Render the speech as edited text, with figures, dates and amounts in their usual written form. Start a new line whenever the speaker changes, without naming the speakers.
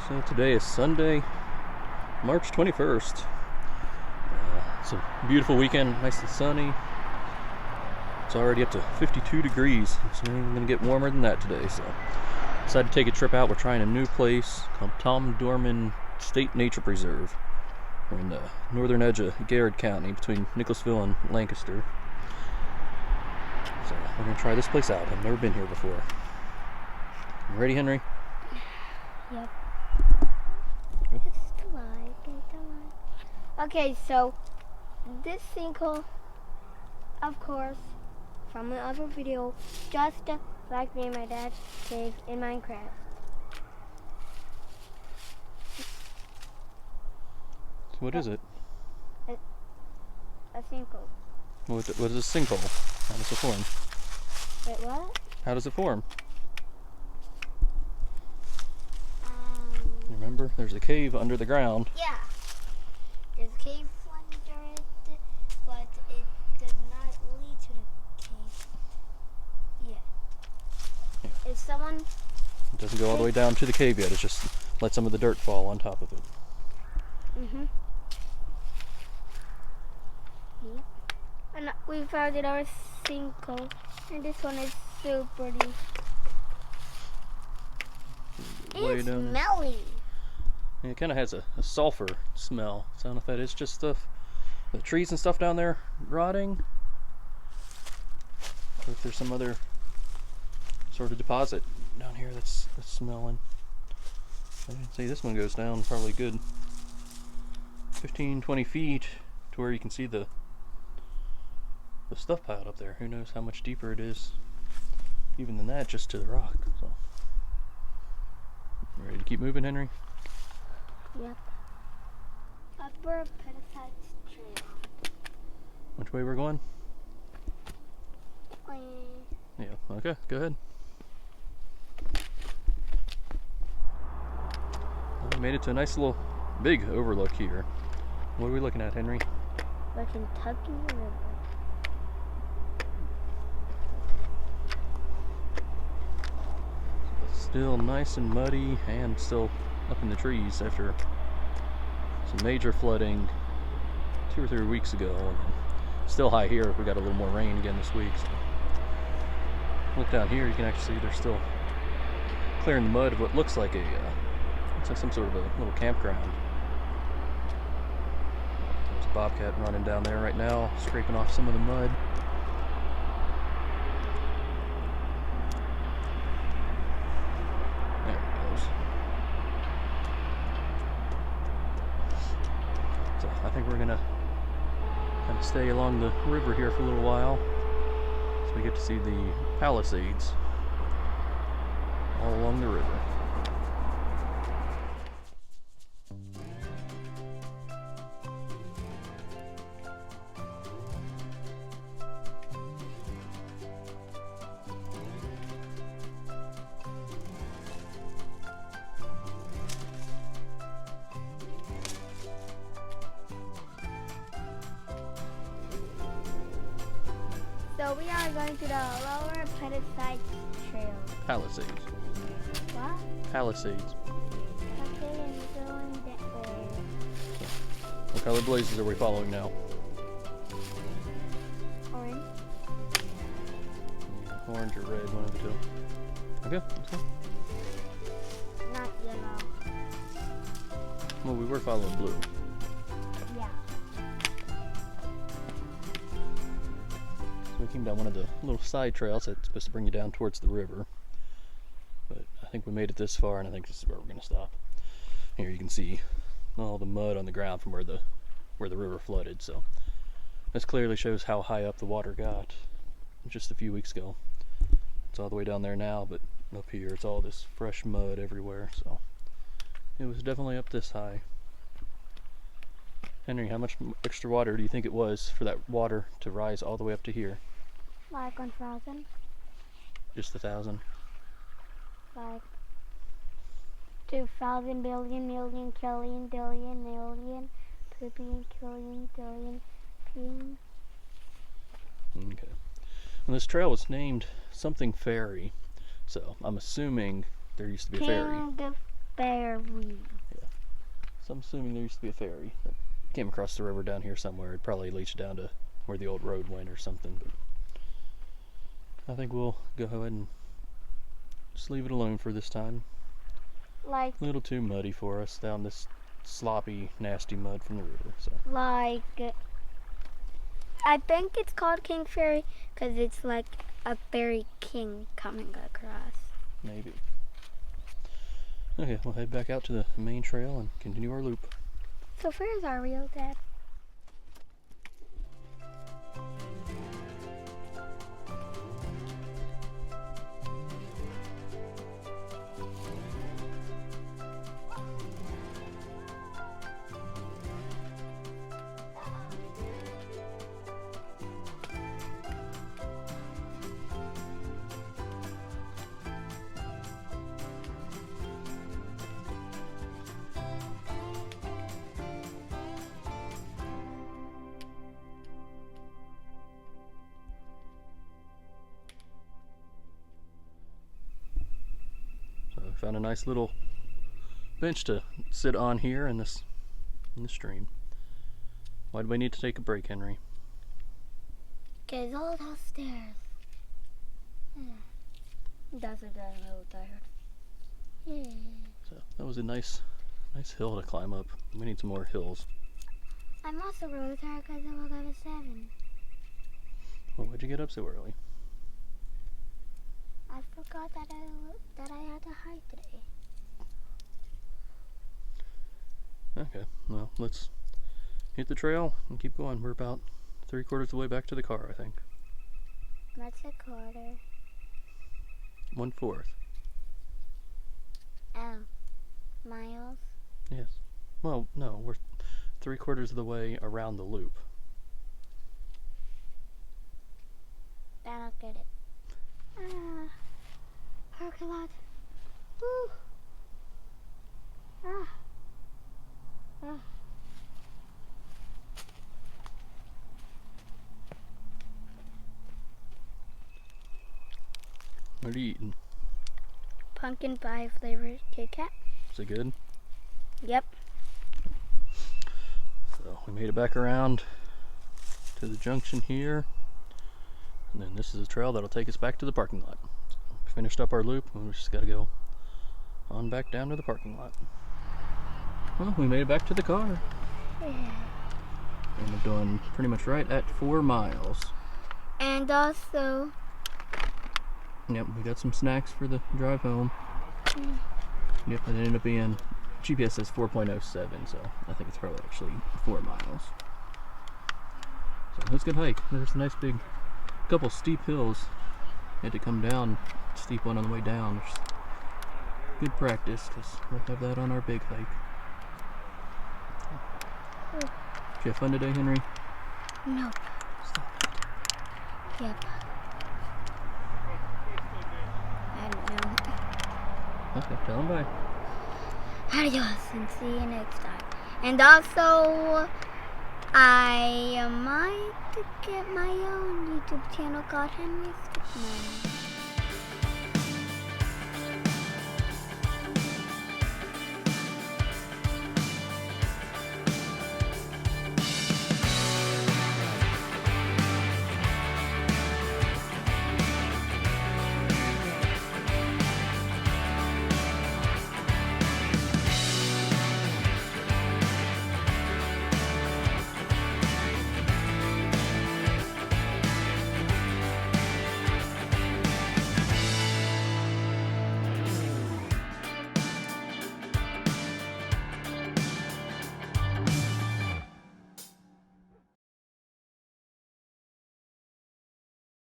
So today is Sunday, March 21st. It's a beautiful weekend, nice and sunny. It's already up to 52 degrees. It's going to get warmer than that today, so decided to take a trip out. We're trying a new place called Dorman State Nature Preserve. We're in the northern edge of Garrard County between Nicholasville and Lancaster. So we're going to try this place out. I've never been here before. You ready, Henry?
Yep. Okay, so this sinkhole, of course, from the other video, just like me and my dad cave in Minecraft.
So what is it?
A sinkhole.
What is a sinkhole? How does it form?
Wait, what?
How does it form? Remember, there's a cave under the ground.
Yeah. There's a cave under it, but it does not lead to the cave. Yeah. If someone...
It doesn't go all the way down to the cave yet. It just let some of the dirt fall on top of it.
Mm-hmm. Yeah. And we found our sinkhole. And this one is so pretty. It's smelly.
Yeah, it kind of has a sulfur smell. So I don't know if that is just the trees and stuff down there rotting, or if there's some other sort of deposit down here that's smelling. I can see this one goes down probably good 15-20 feet to where you can see the stuff piled up there. Who knows how much deeper it is even than that, just to the rock. So ready to keep moving, Henry?
Yep. Upper Pedicites Trail.
Which way we're going? Yeah, okay, go ahead. Well, we made it to a nice little big overlook here. What are we looking at, Henry?
The Kentucky River.
Still nice and muddy and still up in the trees after some major flooding 2 or 3 weeks ago, and still high here. We got a little more rain again this week. So look down here, you can actually see they're still clearing the mud of what looks like some sort of a little campground. There's a bobcat running down there right now, scraping off some of the mud. So I think we're gonna kind of stay along the river here for a little while, so we get to see the Palisades all along the river.
So we are going to the Lower Pedicites Trail.
Palisades.
What?
Palisades.
Okay, and going that way.
What color blazes are we following now?
Orange.
Orange or red, one of the two. Okay, let's go.
Not yellow.
Well, we were following blue.
Yeah.
So we came down one of the little side trails that's supposed to bring you down towards the river. But I think we made it this far, and I think this is where we're going to stop. Here you can see all the mud on the ground from where the river flooded. So this clearly shows how high up the water got just a few weeks ago. It's all the way down there now, but up here it's all this fresh mud everywhere. So it was definitely up this high. Henry, how much extra water do you think it was for that water to rise all the way up to here?
Like 1,000.
Just 1,000?
Like 2,000 billion, million, trillion, billion, million, billion, trillion, billion, billion.
Okay. And this trail was named something ferry, so I'm assuming there used to be a ferry.
ferry.
So I'm assuming there used to be a ferry that came across the river down here somewhere. It probably leached down to where the old road went or something. But I think we'll go ahead and just leave it alone for this time.
Like,
A little too muddy for us down this sloppy, nasty mud from the river. So
I think it's called King Ferry because it's like a fairy king coming across.
maybe. Okay, we'll head back out to the main trail and continue our loop.
So where's our real dad?
So I found a nice little bench to sit on here in the stream. Why do we need to take a break, Henry?
Because all those stairs. That's a little tired. Yeah.
So that was a nice hill to climb up. We need some more hills.
I'm also really tired because I woke up at 7.
Well, why'd you get up so early?
I forgot that I had to hike today.
Okay, well, let's hit the trail and keep going. We're about 3/4 of the way back to the car, I think.
That's a quarter.
1/4.
Oh. Miles?
Yes. Well, no, we're 3/4 of the way around the loop.
I don't get it. Parking lot. Woo. Ah.
What are you eating?
Pumpkin pie flavored Kit Kat.
Is it good?
Yep.
So we made it back around to the junction here. And then this is a trail that'll take us back to the parking lot. So we finished up our loop and we just gotta go on back down to the parking lot. Well, we made it back to the car.
Yeah.
And we're doing pretty much right at 4 miles.
And also,
Yep, we got some snacks for the drive home. Yep, it ended up being, GPS says 4.07, so I think it's probably actually 4 miles. So it was a good hike. There's a nice big, couple steep hills. Had to come down, steep one on the way down, which is good practice because we'll have that on our big hike. Did you have fun today, Henry?
nope. Yep. I don't know.
Okay, tell them bye.
Adios and see you next time. And also, I might get my own YouTube channel called Henry's Mom.